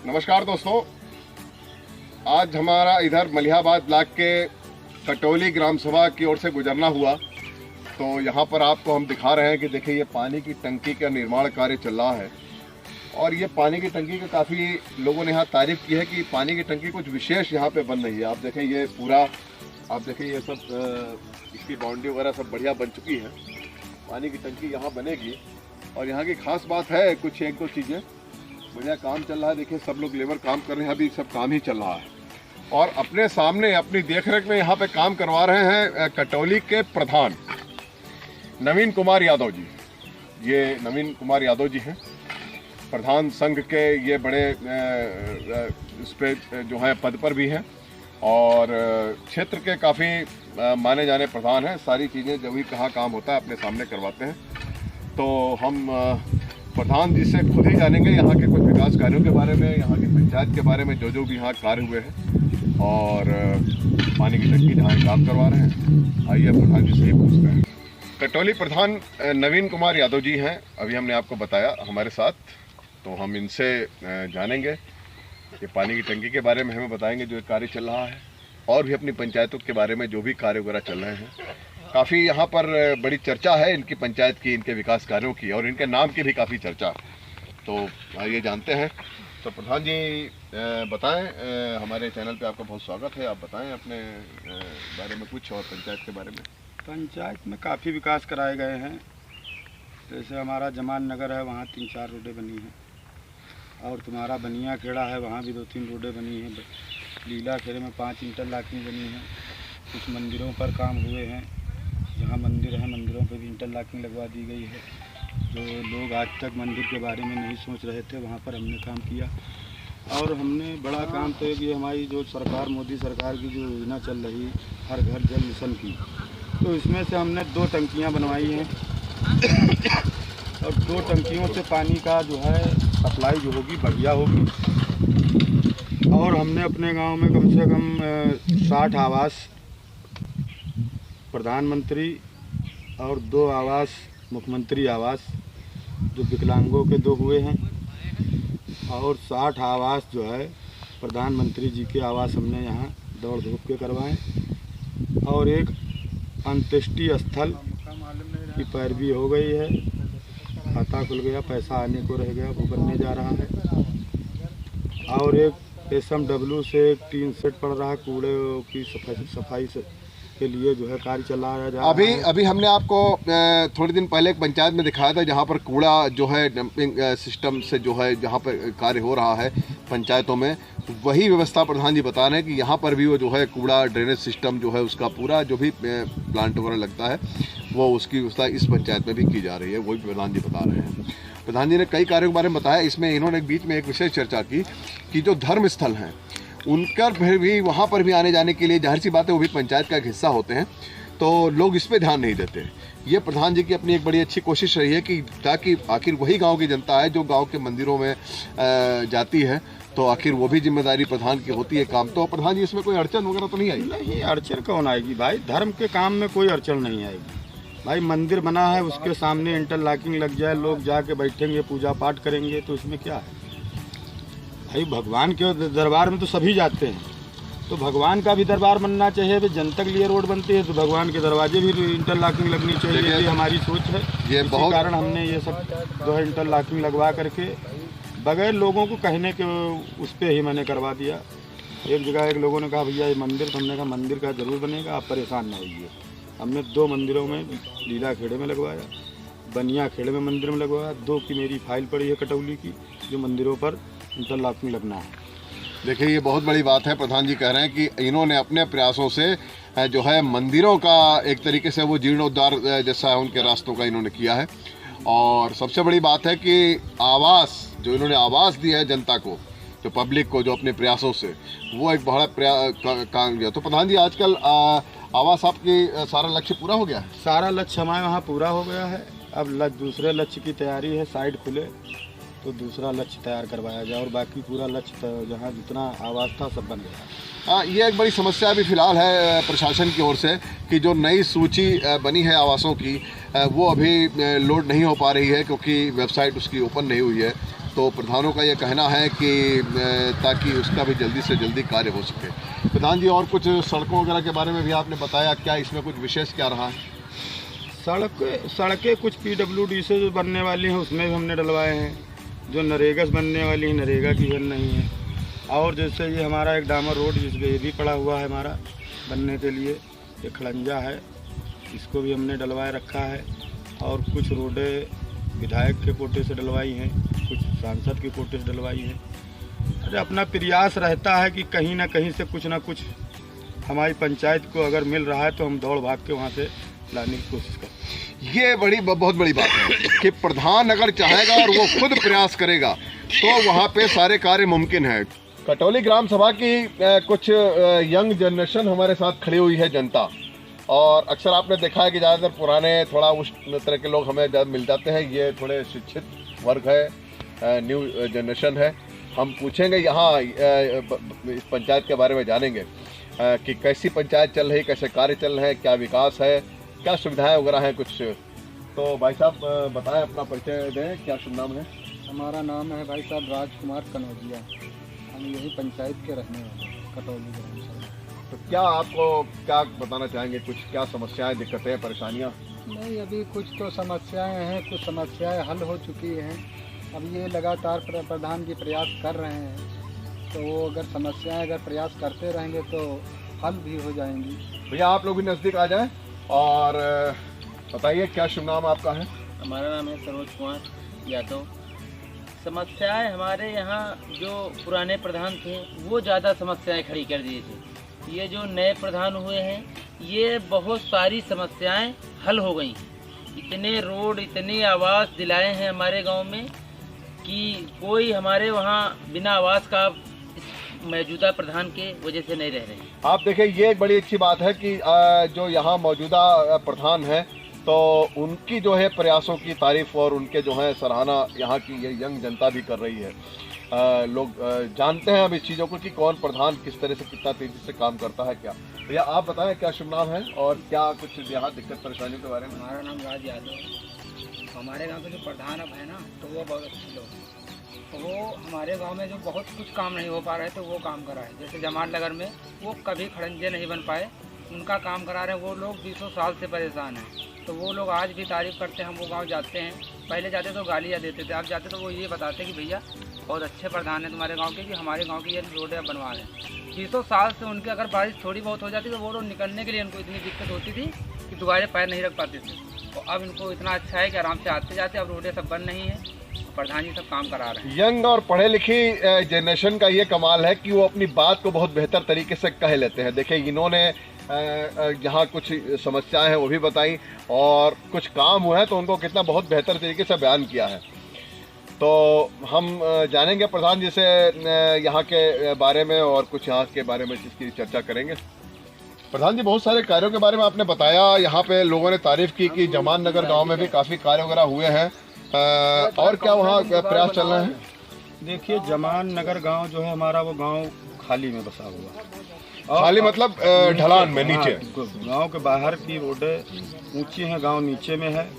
नमस्कार दोस्तों, आज हमारा इधर मलिहाबाद ब्लॉक के कटौली ग्राम सभा की ओर से गुजरना हुआ। तो यहाँ पर आपको हम दिखा रहे हैं कि देखिए ये पानी की टंकी का निर्माण कार्य चल रहा है और ये पानी की टंकी का काफ़ी लोगों ने यहाँ तारीफ़ की है कि पानी की टंकी कुछ विशेष यहाँ पे बन रही है। आप देखें ये पूरा, आप देखें ये सब इसकी बाउंड्री वगैरह सब बढ़िया बन चुकी है। पानी की टंकी यहाँ बनेगी और यहाँ की खास बात है कुछ एक दो चीज़ें, बढ़िया काम चल रहा है। देखिए सब लोग लेबर काम कर रहे हैं, अभी सब काम ही चल रहा है और अपने सामने अपनी देखरेख में यहाँ पे काम करवा रहे हैं कटौली के प्रधान नवीन कुमार यादव जी। ये नवीन कुमार यादव जी हैं, प्रधान संघ के ये बड़े इस पे जो है पद पर भी हैं और क्षेत्र के काफ़ी माने जाने प्रधान हैं। सारी चीज़ें जब भी कहाँ काम होता है अपने सामने करवाते हैं। तो हम प्रधान जी से खुद ही जानेंगे यहाँ के कुछ विकास कार्यों के बारे में, यहाँ की पंचायत के बारे में, जो भी यहाँ कार्य हुए हैं और पानी की टंकी जहाँ काम करवा रहे हैं। आइए प्रधान जी से ही पूछते हैं। कटौली प्रधान नवीन कुमार यादव जी हैं, अभी हमने आपको बताया हमारे साथ, तो हम इनसे जानेंगे कि पानी की टंकी के बारे में हमें बताएंगे जो कार्य चल रहा है और भी अपनी पंचायतों के बारे में जो भी कार्य वगैरह चल रहे हैं। काफ़ी यहाँ पर बड़ी चर्चा है इनकी पंचायत की, इनके विकास कार्यों की और इनके नाम की भी काफ़ी चर्चा। तो आइए जानते हैं। तो प्रधान जी बताएं, हमारे चैनल पे आपका बहुत स्वागत है। आप बताएं अपने बारे में कुछ और पंचायत के बारे में। पंचायत में काफ़ी विकास कराए गए हैं। जैसे हमारा जमान नगर है, वहाँ 3-4 रोडें बनी हैं और तुम्हारा बनिया खेड़ा है, वहाँ भी 2-3 रोडें बनी हैं। लीला खेड़े में 5 इंटरलॉकिंग बनी हैं। कुछ मंदिरों पर काम हुए हैं, जहाँ मंदिर हैं मंदिरों पर भी इंटरलॉकिंग लगवा दी गई है। जो लोग आज तक मंदिर के बारे में नहीं सोच रहे थे, वहाँ पर हमने काम किया। और हमने बड़ा काम तो ये हमारी जो सरकार, मोदी सरकार की जो योजना चल रही हर घर जल मिशन की, तो इसमें से हमने 2 टंकियाँ बनवाई हैं और 2 टंकियों से पानी का जो है सप्लाई जो होगी बढ़िया होगी। और हमने अपने गांव में कम से कम 60 आवास प्रधानमंत्री और 2 आवास मुख्यमंत्री आवास जो विकलांगों के 2 हुए हैं और 60 आवास जो है प्रधानमंत्री जी के आवास हमने यहाँ दौड़ धूप के करवाएं। और एक अंत्येष्टि स्थल की पैरवी हो गई है, खाता खुल गया, पैसा आने को रह गया, वो बनने जा रहा है। और एक SMW से 3 सेट पड़ रहा है, कूड़े की सफाई से के लिए जो है कार्य चला रहा है। अभी हमने आपको थोड़े दिन पहले एक पंचायत में दिखाया था जहाँ पर कूड़ा जो है डंपिंग सिस्टम से जो है जहाँ पर कार्य हो रहा है पंचायतों में, वही व्यवस्था प्रधान जी बता रहे हैं कि यहाँ पर भी वो जो है कूड़ा ड्रेनेज सिस्टम जो है उसका पूरा जो भी प्लांट वगैरह लगता है वो उसकी व्यवस्था इस पंचायत में भी की जा रही है, वही प्रधान जी बता रहे हैं। प्रधान जी ने कई कार्यों के बारे में बताया। इसमें इन्होंने बीच में एक विशेष चर्चा की कि जो धर्म स्थल हैं उनका भी वहाँ पर भी आने जाने के लिए, जाहिर सी बात है वो भी पंचायत का एक हिस्सा होते हैं, तो लोग इस पे ध्यान नहीं देते। ये प्रधान जी की अपनी एक बड़ी अच्छी कोशिश रही है कि ताकि आखिर वही गांव की जनता है जो गांव के मंदिरों में जाती है, तो आखिर वो भी जिम्मेदारी प्रधान की होती है काम। तो प्रधान जी इसमें कोई अड़चन वगैरह तो नहीं आई? नहीं, अड़चन कौन आएगी भाई, धर्म के काम में कोई अड़चन नहीं आएगी भाई। मंदिर बना है, उसके सामने इंटरलॉकिंग लग जाए, लोग जाके बैठेंगे, पूजा पाठ करेंगे, तो इसमें क्या है भाई। भगवान के दरबार में तो सभी जाते हैं, तो भगवान का भी दरबार बनना चाहिए। जनता के लिए रोड बनती है तो भगवान के दरवाजे भी इंटरलॉकिंग लगनी चाहिए, ये हमारी सोच है। ये बहुत कारण हमने ये सब जो है इंटरलॉकिंग लगवा करके बगैर लोगों को कहने के उस पर ही मैंने करवा दिया। एक जगह एक लोगों ने कहा भैया ये मंदिर, तो हमने कहा मंदिर का ज़रूर बनेगा, आप परेशान ना होइए। हमने 2 मंदिरों में, लीला खेड़े में लगवाया, बनिया खेड़े में मंदिर में लगवाया। 2 की मेरी फाइल पड़ी है कटौली की, जो मंदिरों पर इंटरलॉकिंग लगना है। देखिए ये बहुत बड़ी बात है। प्रधान जी कह रहे हैं कि इन्होंने अपने प्रयासों से जो है मंदिरों का एक तरीके से वो जीर्णोद्धार जैसा है उनके रास्तों का इन्होंने किया है। और सबसे बड़ी बात है कि आवास, जो इन्होंने आवास दी है जनता को, जो पब्लिक को, जो अपने प्रयासों से, वो एक बड़ा काम किया। तो प्रधान जी आजकल आवास आपकी सारा लक्ष्य पूरा हो गया है? सारा लक्ष्य हमारे वहाँ पूरा हो गया है। अब दूसरे लक्ष्य की तैयारी है, साइड खुले तो दूसरा लक्ष्य तैयार करवाया जाए और बाकी पूरा लक्ष्य जहाँ जितना आवास था सब बन गया। हाँ, ये एक बड़ी समस्या भी फिलहाल है प्रशासन की ओर से कि जो नई सूची बनी है आवासों की वो अभी लोड नहीं हो पा रही है क्योंकि वेबसाइट उसकी ओपन नहीं हुई है। तो प्रधानों का ये कहना है कि ताकि उसका भी जल्दी से जल्दी कार्य हो सके। प्रधान जी, और कुछ सड़कों वगैरह के बारे में भी आपने बताया, क्या इसमें कुछ विशेष क्या रहा है? सड़कें कुछ PWD से जो बनने वाली हैं उसमें भी हमने डलवाए हैं, जो नरेगा से बनने वाली हैं नरेगा की बन रही हैं। और जैसे ये हमारा एक डामर रोड जिसमें ये भी पड़ा हुआ है हमारा बनने के लिए, ये खड़ंजा है, इसको भी हमने डलवाए रखा है। और कुछ रोडें विधायक के कोटे से डलवाई हैं, कुछ सांसद के कोटे से डलवाई हैं। अरे अपना प्रयास रहता है कि कहीं ना कहीं से कुछ ना कुछ हमारी पंचायत को अगर मिल रहा है तो हम दौड़ भाग के वहाँ से लाने की कोशिश करते हैं। ये बहुत बड़ी बात है कि प्रधान अगर चाहेगा और वो खुद प्रयास करेगा तो वहाँ पे सारे कार्य मुमकिन है। कटौली ग्राम सभा की कुछ यंग जनरेशन हमारे साथ खड़ी हुई है, जनता। और अक्सर आपने देखा है कि ज़्यादातर पुराने थोड़ा उस तरह के लोग हमें ज़्यादा मिल जाते हैं। ये थोड़े शिक्षित वर्ग है, न्यू जनरेशन है। हम पूछेंगे यहाँ इस पंचायत के बारे में, जानेंगे कि कैसी पंचायत चल रही, कैसे कार्य चल रहे हैं, क्या विकास है, क्या सुविधाएं वगैरह हैं कुछ। तो भाई साहब बताएं, अपना परिचय दें, क्या शुभ नाम है? हमारा नाम है भाई साहब राजकुमार कनौजिया। हम यही पंचायत के रहने वाले कटौली ग्राम सभा। तो क्या आपको क्या बताना चाहेंगे, कुछ क्या समस्याएं, दिक्कतें, परेशानियां? नहीं, अभी कुछ तो समस्याएं हैं, कुछ समस्याएं हल हो चुकी हैं। अब ये लगातार प्रधान जी प्रयास कर रहे हैं, तो वो अगर समस्याएं अगर प्रयास करते रहेंगे तो हल भी हो जाएंगी। भैया आप लोग भी नज़दीक आ जाएं और बताइए, क्या शुभ नाम आपका है? हमारा नाम है सरोज कुमार यादव। समस्याएं हमारे यहाँ जो पुराने प्रधान थे वो ज़्यादा समस्याएं खड़ी कर दिए थे। ये जो नए प्रधान हुए हैं ये बहुत सारी समस्याएं हल हो गई। इतने रोड, इतने आवास दिलाए हैं हमारे गांव में कि कोई हमारे वहाँ बिना आवास का मौजूदा प्रधान के वजह से नहीं रह रहे हैं। आप देखें, ये एक बड़ी अच्छी बात है कि जो यहाँ मौजूदा प्रधान है तो उनकी जो है प्रयासों की तारीफ और उनके जो है सराहना यहाँ की ये यंग जनता भी कर रही है। लोग जानते हैं अब इस चीज़ों को कि कौन प्रधान किस तरह से कितना तेजी से काम करता है। क्या भैया आप बताएं, क्या शुभ नाम है और क्या कुछ यहाँ दिक्कत परेशानियों के बारे में? हमारा नाम राज यादव है। हमारे गांव के जो प्रधान अब है ना, तो वो बहुत अच्छे लोग हैं। तो वो हमारे गांव में जो बहुत कुछ काम नहीं हो पा रहे थे वो काम करा है। जैसे जमाल नगर में वो कभी खड़ंजे नहीं बन पाए, उनका काम करा रहे हैं। वो लोग 20 साल से परेशान हैं, तो वो लोग आज भी तारीफ़ करते हैं। हम वो गांव जाते हैं, पहले जाते तो गालियाँ देते थे, अब जाते तो वो ये बताते कि भैया बहुत अच्छे प्रधान हैं तुम्हारे गांव के, कि हमारे गांव की ये रोडें अब बनवा रहे हैं। 20 साल से उनके अगर बारिश थोड़ी बहुत हो जाती तो वो लोग निकलने के लिए उनको इतनी दिक्कत होती थी कि दोबारा पैर नहीं रख पाते थे। तो अब इनको इतना अच्छा है कि आराम से आते जाते, अब रोडें सब बन रही हैं, प्रधान जी सब काम करा रहे हैं। यंग और पढ़े लिखी जनरेशन का ये कमाल है कि वो अपनी बात को बहुत बेहतर तरीके से कह लेते हैं। देखिए, इन्होंने जहाँ कुछ समस्याएं हैं वो भी बताई और कुछ काम हुआ है तो उनको कितना बहुत बेहतर तरीके से बयान किया है। तो हम जानेंगे प्रधान जी से यहाँ के बारे में और कुछ यहाँ के बारे में जिसकी चर्चा करेंगे। प्रधान जी, बहुत सारे कार्यों के बारे में आपने बताया, यहाँ पे लोगों ने तारीफ की कि जमान नगर गाँव में भी काफ़ी कार्य वगैरह हुए हैं। और क्या वहाँ प्रयास चल रहे हैं? देखिए, जमान नगर गांव जो है हमारा, वो गांव खाली में बसा हुआ। खाली मतलब ढलान में नीचे? गांव के बाहर की रोडें ऊंची हैं, गांव नीचे में है।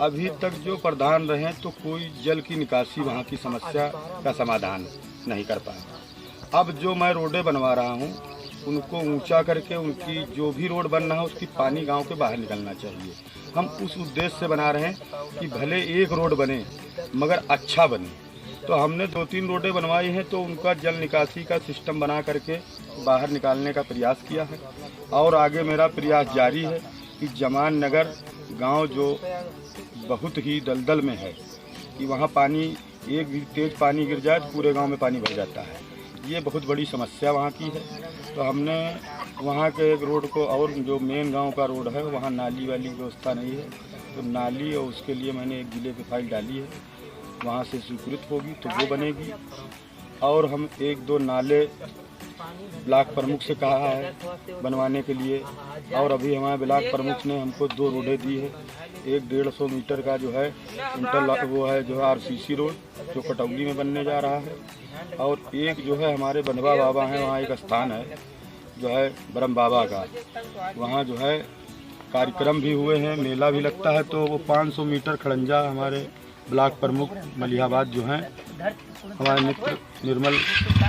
अभी तक जो प्रधान रहे तो कोई जल की निकासी, वहाँ की समस्या का समाधान नहीं कर पाया। अब जो मैं रोडें बनवा रहा हूँ उनको ऊंचा करके उनकी जो भी रोड बन रहा है उसकी पानी गांव के बाहर निकलना चाहिए। हम उस उद्देश्य से बना रहे हैं कि भले एक रोड बने मगर अच्छा बने। तो हमने 2-3 रोडें बनवाई हैं, तो उनका जल निकासी का सिस्टम बना करके बाहर निकालने का प्रयास किया है। और आगे मेरा प्रयास जारी है कि जमान नगर गांव जो बहुत ही दलदल में है कि वहाँ पानी, एक भी तेज़ पानी गिर जाए तो पूरे गांव में पानी भर जाता है। ये बहुत बड़ी समस्या वहाँ की है। तो हमने वहाँ के एक रोड को, और जो मेन गांव का रोड है वहाँ नाली वाली व्यवस्था नहीं है, तो नाली और उसके लिए मैंने एक जिले की फाइल डाली है, वहाँ से स्वीकृत होगी तो वो बनेगी। और हम 1-2 नाले ब्लॉक प्रमुख से कहा है बनवाने के लिए, और अभी हमारे ब्लॉक प्रमुख ने हमको 2 रोडें दी है। एक 150 मीटर का जो है इंटरलॉक, वो है जो है RCC रोड जो कटौली में बनने जा रहा है। और एक जो है हमारे बंधवा बाबा हैं, वहाँ एक स्थान है जो है ब्रह्म बाबा का, वहाँ जो है कार्यक्रम भी हुए हैं, मेला भी लगता है, तो वो 500 मीटर खड़ंजा हमारे ब्लॉक प्रमुख मलिहाबाद जो हैं हमारे मित्र निर्मल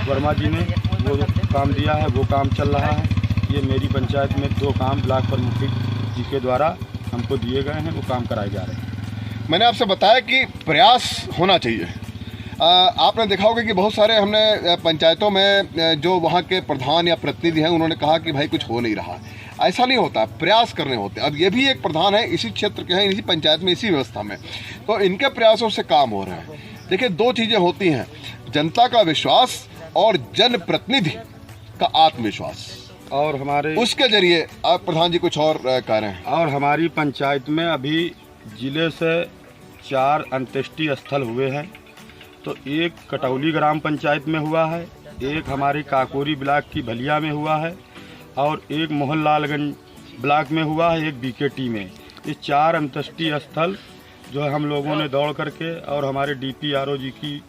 वर्मा जी ने वो काम दिया है, वो काम चल रहा है। ये मेरी पंचायत में 2 काम ब्लॉक प्रमुख जी के द्वारा हमको दिए गए हैं, वो काम कराए जा रहे हैं। मैंने आपसे बताया कि प्रयास होना चाहिए। आपने देखा होगा कि बहुत सारे हमने पंचायतों में जो वहाँ के प्रधान या प्रतिनिधि हैं उन्होंने कहा कि भाई कुछ हो नहीं रहा। ऐसा नहीं होता, प्रयास करने होते हैं। अब ये भी एक प्रधान है, इसी क्षेत्र के हैं, इसी पंचायत में, इसी व्यवस्था में, तो इनके प्रयासों से काम हो रहे हैं। देखिए 2 चीज़ें होती हैं, जनता का विश्वास और जनप्रतिनिधि का आत्मविश्वास, और हमारे उसके जरिए आप प्रधान जी कुछ और कह रहे हैं। और हमारी पंचायत में अभी जिले से 4 अंत्येष्टि स्थल हुए हैं। तो एक कटौली ग्राम पंचायत में हुआ है, एक हमारी काकोरी ब्लॉक की भलिया में हुआ है, और एक मोहनलालगंज ब्लॉक में हुआ है, एक बीकेटी में। ये 4 अंत्येष्टि स्थल जो है हम लोगों ने दौड़ करके, और हमारे DPRO जी की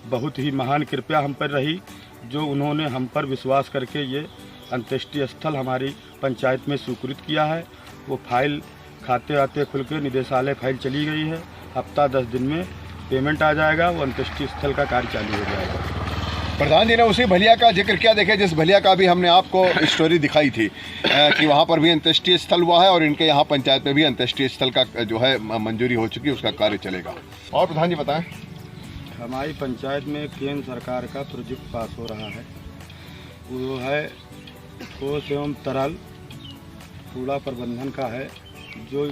बहुत ही महान कृपा हम पर रही, जो उन्होंने हम पर विश्वास करके ये अंत्येष्टि स्थल हमारी पंचायत में स्वीकृत किया है। वो फाइल खाते आते खुल के निदेशालय फाइल चली गई है। हफ्ता 10 दिन में पेमेंट आ जाएगा, वो अंत्येष्टि स्थल का कार्य चालू हो जाएगा। प्रधान जी ने उसी भलिया का जिक्र किया। देखिए जिस भलिया का भी हमने आपको स्टोरी दिखाई थी कि वहाँ पर भी अंत्येष्टि स्थल हुआ है, और इनके यहाँ पंचायत में भी अंत्येष्टि स्थल का जो है मंजूरी हो चुकी है, उसका कार्य चलेगा। और प्रधान जी बताएं। हमारी पंचायत में केंद्र सरकार का प्रोजेक्ट पास हो रहा है, वो है ठोस एवं तरल कूड़ा प्रबंधन का है, जो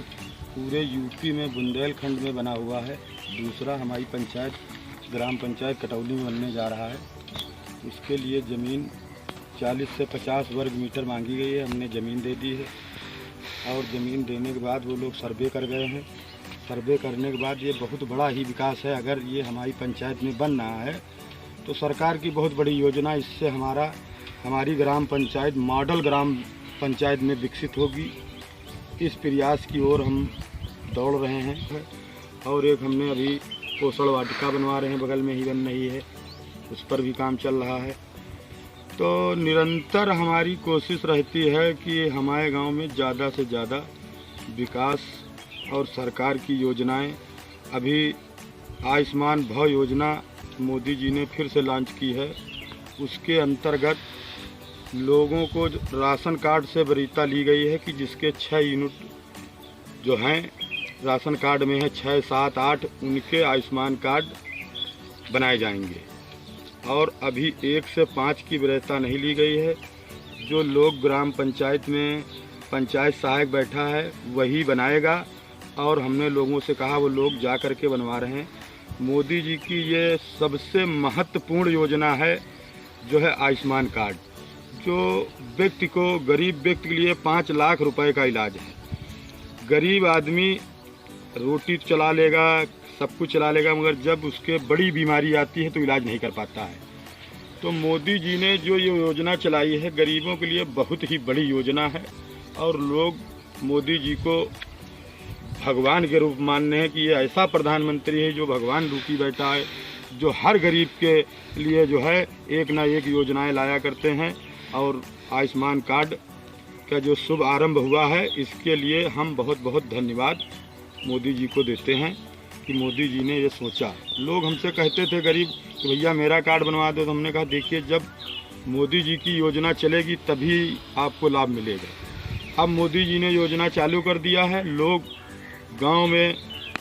पूरे यूपी में बुंदेलखंड में बना हुआ है। दूसरा हमारी पंचायत ग्राम पंचायत कटौली में बनने जा रहा है। उसके लिए ज़मीन 40 से 50 वर्ग मीटर मांगी गई है, हमने ज़मीन दे दी है। और ज़मीन देने के बाद वो लोग सर्वे कर गए हैं। सर्वे करने के बाद ये बहुत बड़ा ही विकास है। अगर ये हमारी पंचायत में बन रहा है तो सरकार की बहुत बड़ी योजना, इससे हमारी ग्राम पंचायत मॉडल ग्राम पंचायत में विकसित होगी। इस प्रयास की ओर हम दौड़ रहे हैं। और एक हमने अभी पोषण वाटिका बनवा रहे हैं, बगल में ही बन रही है, उस पर भी काम चल रहा है। तो निरंतर हमारी कोशिश रहती है कि हमारे गांव में ज़्यादा से ज़्यादा विकास, और सरकार की योजनाएं, अभी आयुष्मान भव योजना मोदी जी ने फिर से लॉन्च की है। उसके अंतर्गत लोगों को राशन कार्ड से वरीयता ली गई है कि जिसके 6 यूनिट जो हैं राशन कार्ड में है, 6, 7, 8, उनके आयुष्मान कार्ड बनाए जाएंगे। और अभी 1 से 5 की वरीयता नहीं ली गई है। जो लोग ग्राम पंचायत में पंचायत सहायक बैठा है वही बनाएगा, और हमने लोगों से कहा वो लोग जा कर के बनवा रहे हैं। मोदी जी की ये सबसे महत्वपूर्ण योजना है जो है आयुष्मान कार्ड, जो व्यक्ति को, गरीब व्यक्ति के लिए 5 लाख रुपए का इलाज है। गरीब आदमी रोटी चला लेगा, सब कुछ चला लेगा, मगर जब उसके बड़ी बीमारी आती है तो इलाज नहीं कर पाता है। तो मोदी जी ने जो ये योजना चलाई है गरीबों के लिए बहुत ही बड़ी योजना है, और लोग मोदी जी को भगवान के रूप मानने हैं कि ये ऐसा प्रधानमंत्री है जो भगवान रूपी बैठा है, जो हर गरीब के लिए जो है एक ना एक योजनाएं लाया करते हैं। और आयुष्मान कार्ड का जो शुभ आरंभ हुआ है, इसके लिए हम बहुत बहुत धन्यवाद मोदी जी को देते हैं कि मोदी जी ने ये सोचा। लोग हमसे कहते थे गरीब कि भैया मेरा कार्ड बनवा दो, तो हमने कहा देखिए जब मोदी जी की योजना चलेगी तभी आपको लाभ मिलेगा। अब मोदी जी ने योजना चालू कर दिया है, लोग गांव में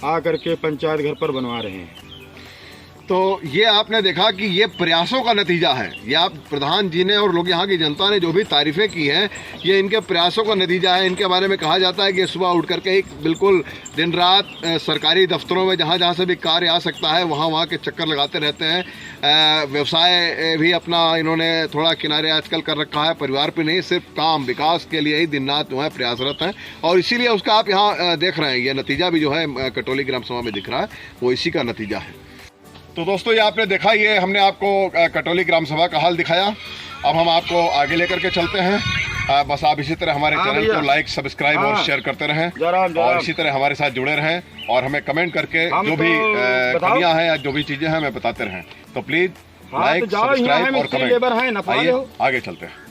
आकर के पंचायत घर पर बनवा रहे हैं। तो ये आपने देखा कि ये प्रयासों का नतीजा है। ये आप प्रधान जी ने और लोग यहाँ की जनता ने जो भी तारीफ़ें की हैं, ये इनके प्रयासों का नतीजा है। इनके बारे में कहा जाता है कि सुबह उठ करके ही बिल्कुल दिन रात सरकारी दफ्तरों में जहाँ जहाँ से भी कार्य आ सकता है वहाँ के चक्कर लगाते रहते हैं। व्यवसाय भी अपना इन्होंने थोड़ा किनारे आजकल कर रखा है, परिवार पे नहीं, सिर्फ काम विकास के लिए ही दिन रात जो है प्रयासरत हैं। और इसीलिए उसका आप यहाँ देख रहे हैं, ये नतीजा भी जो है कटौली ग्राम सभा में दिख रहा है, वो इसी का नतीजा है। तो दोस्तों ये आपने देखा, ये हमने आपको कटौली ग्राम सभा का हाल दिखाया। अब हम आपको आगे लेकर के चलते हैं। बस आप इसी तरह हमारे चैनल को लाइक, सब्सक्राइब और शेयर करते रहें, और इसी तरह हमारे साथ जुड़े रहें, और हमें कमेंट करके जो भी कमियां हैं या जो भी चीजें हैं हमें बताते रहें। तो प्लीज लाइक, सब्सक्राइब और कमेंट। आइए आगे चलते हैं।